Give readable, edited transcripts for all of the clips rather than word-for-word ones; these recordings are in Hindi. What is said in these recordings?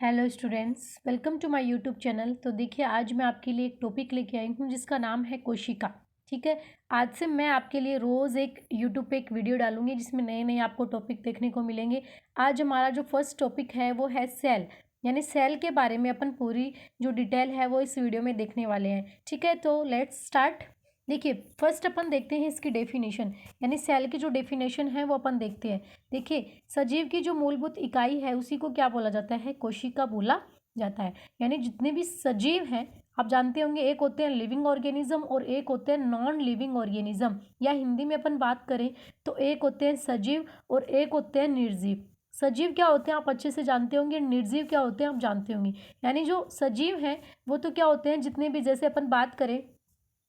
Hello students, welcome to my YouTube channel. तो देखिए, आज मैं आपके लिए एक टॉपिक लेके आई हूँ जिसका नाम है कोशिका। ठीक है। आज से मैं आपके लिए रोज़ एक यूट्यूब पे एक वीडियो डालूंगी जिसमें नए नए आपको टॉपिक देखने को मिलेंगे। आज हमारा जो फर्स्ट टॉपिक है वो है सेल, यानी सेल के बारे में अपन पूरी जो डिटेल है वो इस वीडियो में देखने वाले हैं। ठीक है, तो लेट्स स्टार्ट। देखिए, फर्स्ट अपन देखते हैं इसकी डेफिनेशन, यानी सेल की जो डेफिनेशन है वो अपन देखते हैं। देखिए, सजीव की जो मूलभूत इकाई है उसी को क्या बोला जाता है? कोशिका बोला जाता है। यानी जितने भी सजीव हैं, आप जानते होंगे, एक होते हैं लिविंग ऑर्गेनिज्म और एक होते हैं नॉन लिविंग ऑर्गेनिज्म, या हिंदी में अपन बात करें तो एक होते हैं सजीव और एक होते हैं निर्जीव। सजीव क्या होते हैं आप अच्छे से जानते होंगे, निर्जीव क्या होते हैं आप जानते होंगे। यानी जो सजीव हैं वो तो क्या होते हैं, जितने भी, जैसे अपन बात करें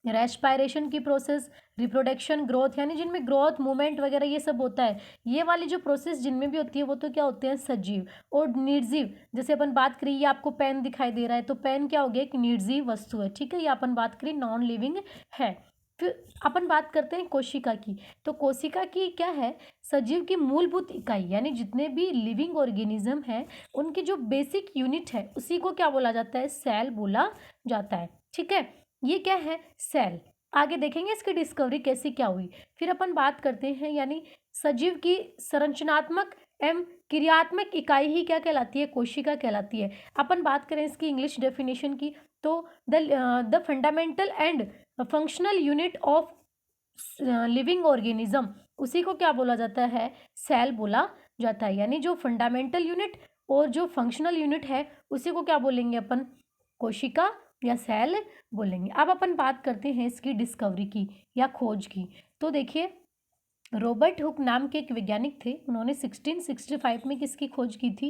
रेस्पायरेशन की प्रोसेस, रिप्रोडक्शन, ग्रोथ, यानी जिनमें ग्रोथ, मूवमेंट वगैरह ये सब होता है, ये वाली जो प्रोसेस जिनमें भी होती है वो तो क्या होते हैं? सजीव। और निर्जीव, जैसे अपन बात करें, ये आपको पेन दिखाई दे रहा है तो पेन क्या हो गया? एक निर्जीव वस्तु है। ठीक है, ये अपन बात करें नॉन लिविंग है। फिर अपन बात करते हैं कोशिका की। तो कोशिका की क्या है? सजीव की मूलभूत इकाई, यानी जितने भी लिविंग ऑर्गेनिज्म हैं उनकी जो बेसिक यूनिट है उसी को क्या बोला जाता है? सेल बोला जाता है। ठीक है, ये क्या है? सेल। आगे देखेंगे इसकी डिस्कवरी कैसी क्या हुई। फिर अपन बात करते हैं, यानी सजीव की संरचनात्मक एवं क्रियात्मक इकाई ही क्या कहलाती है? कोशिका कहलाती है। अपन बात करें इसकी इंग्लिश डेफिनेशन की, तो the fundamental and functional unit of living organism, उसी को क्या बोला जाता है? सेल बोला जाता है। यानी जो फंडामेंटल यूनिट और जो फंक्शनल यूनिट है उसी को क्या बोलेंगे अपन? कोशिका या सेल बोलेंगे। अब अपन बात करते हैं इसकी डिस्कवरी की या खोज की। तो देखिए, रॉबर्ट हुक नाम के एक वैज्ञानिक थे, उन्होंने 1665 में किसकी खोज की थी?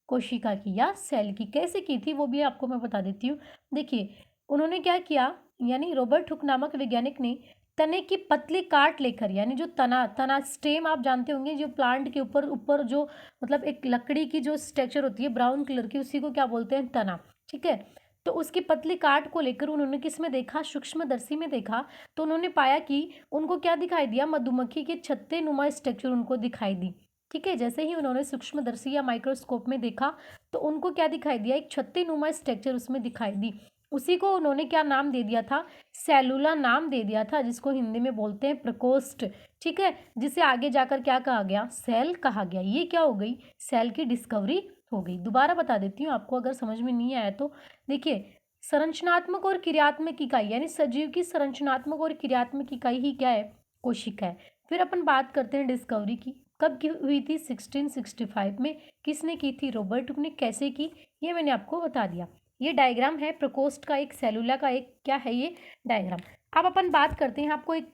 कोशिका की या सेल की। कैसे की थी वो भी आपको मैं बता देती हूँ। देखिए, उन्होंने क्या किया, यानी रॉबर्ट हुक नामक वैज्ञानिक ने तने की पतली काट लेकर, यानी जो तना तना स्टेम आप जानते होंगे, जो प्लांट के ऊपर ऊपर जो मतलब एक लकड़ी की जो स्ट्रक्चर होती है ब्राउन कलर की, उसी को क्या बोलते हैं? तना। ठीक है, तो उसकी पतली काट को लेकर उन्होंने किस में देखा? सूक्ष्मदर्शी में देखा। तो उन्होंने पाया कि उनको क्या दिखाई दिया? मधुमक्खी के छत्ते नुमा स्ट्रक्चर उनको दिखाई दी। ठीक है, जैसे ही उन्होंने सूक्ष्मदर्शी या माइक्रोस्कोप में देखा तो उनको क्या दिखाई दिया? एक छत्ते नुमा स्ट्रक्चर उसमें दिखाई दी। उसी को उन्होंने क्या नाम दे दिया था? सेलुला नाम दे दिया था, जिसको हिंदी में बोलते हैं प्रकोष्ठ। ठीक है, जिसे आगे जाकर क्या कहा गया? सेल कहा गया। ये क्या हो गई? सेल की डिस्कवरी हो गई। दोबारा बता देती हूँ आपको अगर समझ में नहीं आया तो। देखिए, संरचनात्मक और क्रियात्मक इकाई, यानी सजीव की संरचनात्मक और क्रियात्मक इकाई ही क्या है? कोशिका है। फिर अपन बात करते हैं डिस्कवरी की। कब की हुई थी? 1665 में। किसने की थी? रॉबर्ट हुक ने। कैसे की? ये मैंने आपको बता दिया। ये डायग्राम है प्रकोष्ठ का, एक सेलुला का, एक क्या है ये? डायग्राम। अब अपन बात करते हैं, आपको एक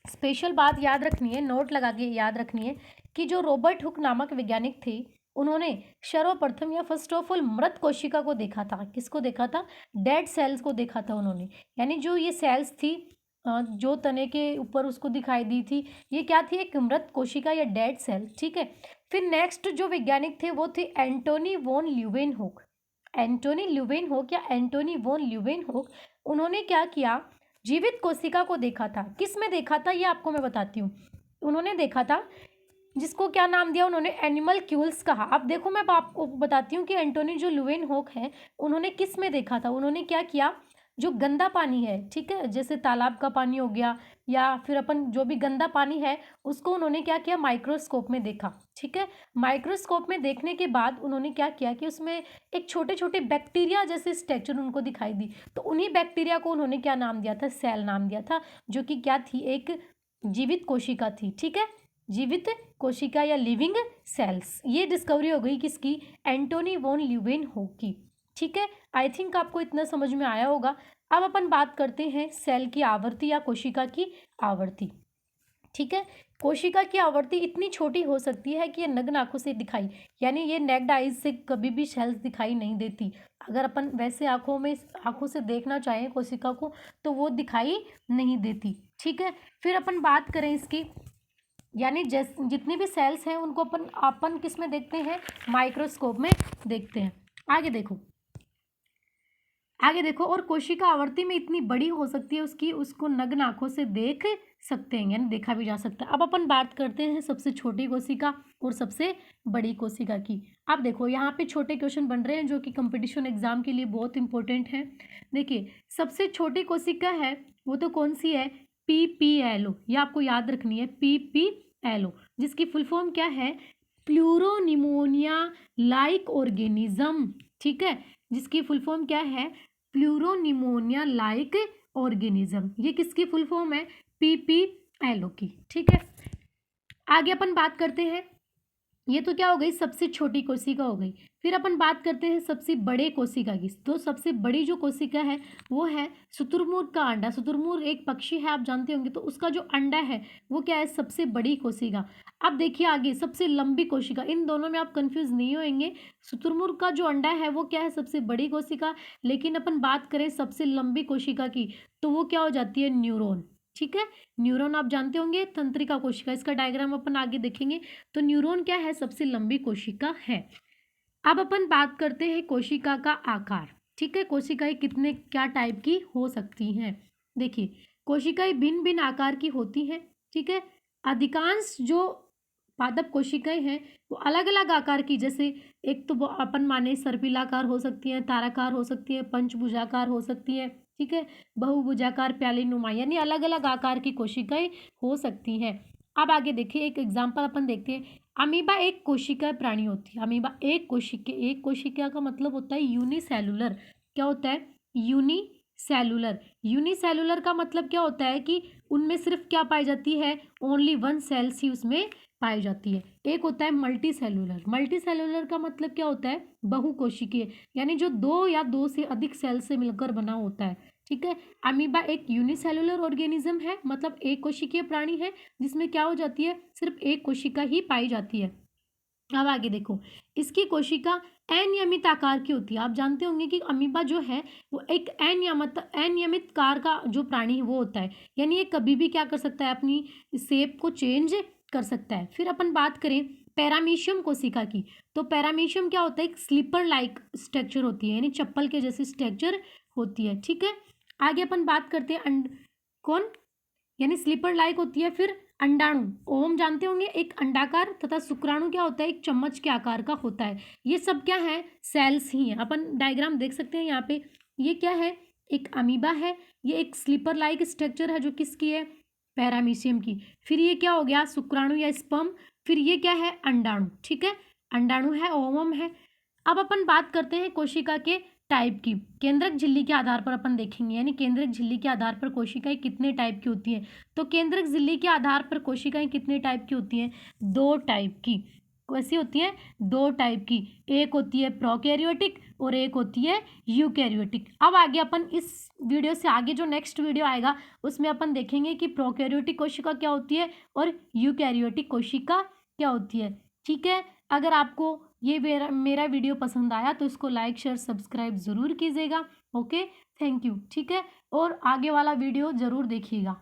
स्पेशल बात याद रखनी है, नोट लगा के याद रखनी है कि जो रॉबर्ट हुक नामक वैज्ञानिक थे उन्होंने सर्वप्रथम या फर्स्ट ऑफ ऑल मृत कोशिका को देखा था। किसको देखा था? डेड सेल्स को देखा था उन्होंने। यानी जो ये सेल्स थी जो तने के ऊपर उसको दिखाई दी थी, ये क्या थी? एक मृत कोशिका या डेड सेल। ठीक है, फिर नेक्स्ट जो वैज्ञानिक थे वो थे एंटोनी वॉन ल्यूवेनहोक। एंटोनी ल्यूवेनहोक या एंटोनी वॉन ल्यूवेनहोक, उन्होंने क्या किया? जीवित कोशिका को देखा था। किस में देखा था ये आपको मैं बताती हूँ। उन्होंने देखा था, जिसको क्या नाम दिया उन्होंने? एनिमल क्यूल्स कहा। अब देखो, मैं आपको बताती हूँ कि एंटोनी जो ल्यूवेनहोक है उन्होंने किस में देखा था। उन्होंने क्या किया? जो गंदा पानी है, ठीक है, जैसे तालाब का पानी हो गया या फिर अपन जो भी गंदा पानी है उसको उन्होंने क्या किया? माइक्रोस्कोप में देखा। ठीक है, माइक्रोस्कोप में देखने के बाद उन्होंने क्या किया कि उसमें एक छोटे छोटे बैक्टीरिया जैसे स्ट्रक्चर उनको दिखाई दी। तो उन्हीं बैक्टीरिया को उन्होंने क्या नाम दिया था? सेल नाम दिया था, जो कि क्या थी? एक जीवित कोशिका थी। ठीक है, जीवित कोशिका या लिविंग सेल्स। ये डिस्कवरी हो गई किसकी? एंटोनी वॉन ल्यूवेनहोक की। ठीक है, आई थिंक आपको इतना समझ में आया होगा। अब अपन बात करते हैं सेल की आवृत्ति या कोशिका की आवृत्ति। ठीक है, कोशिका की आवृत्ति इतनी छोटी हो सकती है कि ये नग्न आंखों से दिखाई, यानी ये नेक्ड आइज से कभी भी सेल्स दिखाई नहीं देती। अगर अपन वैसे आंखों से देखना चाहें कोशिका को तो वो दिखाई नहीं देती। ठीक है, फिर अपन बात करें इसकी, यानी जितनी भी सेल्स हैं उनको अपन किस में देखते हैं? माइक्रोस्कोप में देखते हैं। आगे देखो, आगे देखो, और कोशिका आवर्ती में इतनी बड़ी हो सकती है उसको नग्न आंखों से देख सकते हैं, यानी देखा भी जा सकता है। अब अपन बात करते हैं सबसे छोटी कोशिका और सबसे बड़ी कोशिका की। अब देखो यहाँ पे छोटे क्वेश्चन बन रहे हैं जो कि कंपटीशन एग्जाम के लिए बहुत इंपॉर्टेंट हैं। देखिए सबसे छोटी कोशिका है वो तो कौन सी है, PPLO, ये आपको याद रखनी है, PPLO, जिसकी फुल फॉर्म क्या है, प्लूरोनिमोनिया लाइक ऑर्गेनिज्म। ठीक है, जिसकी फुल फॉर्म क्या है, प्लूरोनिमोनिया लाइक ऑर्गेनिज्म। ये किसकी फुल फॉर्म है, PPLO की। ठीक है, आगे अपन बात करते हैं, ये तो क्या हो गई, सबसे छोटी कोशिका हो गई। फिर अपन बात करते हैं सबसे बड़े कोशिका की। तो सबसे बड़ी जो कोशिका है वो है शुतुरमुर्ग का अंडा। शुतुरमुर्ग एक पक्षी है, आप जानते होंगे, तो उसका जो अंडा है वो क्या है, सबसे बड़ी कोशिका। अब देखिए आगे सबसे लंबी कोशिका, इन दोनों में आप कंफ्यूज नहीं होंगे। शुतुरमुर्ग का जो अंडा है वो क्या है, सबसे बड़ी कोशिका, लेकिन अपन बात करें सबसे लंबी कोशिका की तो वो क्या हो जाती है, न्यूरॉन। ठीक है, न्यूरॉन आप जानते होंगे, तंत्रिका कोशिका, इसका डायग्राम अपन आगे देखेंगे। तो न्यूरॉन क्या है, सबसे लंबी कोशिका है। अब अपन बात करते हैं कोशिका का आकार। ठीक है, कोशिकाएं कितने क्या टाइप की हो सकती हैं। देखिए कोशिकाएं भिन्न भिन्न आकार की होती हैं। ठीक है, अधिकांश जो पादप कोशिकाएं हैं वो अलग अलग आकार की, जैसे एक तो अपन माने सर्पिलाकार हो सकती है, ताराकार हो सकती है, पंचभुजाकार हो सकती है। ठीक है, बहुभुजाकार, प्यालीनुमा, यानी अलग अलग आकार की कोशिकाएं हो सकती हैं। अब आगे देखिए एक एग्जाम्पल अपन देखते हैं। अमीबा एक कोशिका प्राणी होती है। अमीबा एक कोशिका का मतलब होता है यूनिसेलुलर। क्या होता है, यूनिसेलुलर। यूनिसेलुलर का मतलब क्या होता है कि उनमें सिर्फ क्या पाई जाती है, ओनली वन सेल्स ही उसमें पाई जाती है। एक होता है मल्टी सेलुलर। मल्टी सेलुलर का मतलब क्या होता है, बहुकोशिकीय, यानी जो दो या दो से अधिक सेल से मिलकर बना होता है। ठीक है, अमीबा एक यूनिसेलुलर ऑर्गेनिज्म है, मतलब एक कोशिकीय प्राणी है जिसमें क्या हो जाती है, सिर्फ एक कोशिका ही पाई जाती है। अब आगे देखो, इसकी कोशिका अनियमित आकार की होती है। आप जानते होंगे कि अमीबा जो है वो एक अनियमित कार का जो प्राणी है वो होता है, यानी ये कभी भी क्या कर सकता है, अपनी शेप को चेंज कर सकता है। फिर अपन बात करें पैरामीशियम कोशिका की, तो पैरामीशियम क्या होता है, एक स्लीपर लाइक स्ट्रक्चर होती है, यानी चप्पल के जैसी स्ट्रक्चर होती है। ठीक है, आगे अपन बात करते हैं कौन, यानी स्लीपर लाइक होती है। फिर अंडाणु, ओम जानते होंगे, एक अंडाकार, तथा शुक्राणु क्या होता है, एक चम्मच के आकार का होता है। ये सब क्या है, सेल्स ही हैं। अपन डायग्राम देख सकते हैं यहाँ पे, ये क्या है, एक अमीबा है, ये एक स्लीपर लाइक स्ट्रक्चर है जो किसकी है, पैरामीशियम की। फिर ये क्या हो गया, शुक्राणु या स्पर्म। फिर ये क्या है, अंडाणु। ठीक है, अंडाणु है, ओवम है। अब अपन बात करते हैं कोशिका के टाइप की। केंद्रक झिल्ली के आधार पर अपन देखेंगे, यानी केंद्रक झिल्ली के आधार पर कोशिकाएं कितने टाइप की होती हैं। तो केंद्रक झिल्ली के आधार पर कोशिकाएं कितने टाइप की होती हैं, दो टाइप की। कैसी होती हैं, दो टाइप की। एक होती है प्रोकैरियोटिक और एक होती है यूकैरियोटिक। अब आगे अपन इस वीडियो से आगे जो नेक्स्ट वीडियो आएगा उसमें अपन देखेंगे कि प्रोकैरियोटिक कोशिका क्या होती है और यूकैरियोटिक कोशिका क्या होती है। ठीक है, अगर आपको ये मेरा वीडियो पसंद आया तो इसको लाइक शेयर सब्सक्राइब ज़रूर कीजिएगा। Okay, thank you. ठीक है, और आगे वाला वीडियो ज़रूर देखिएगा।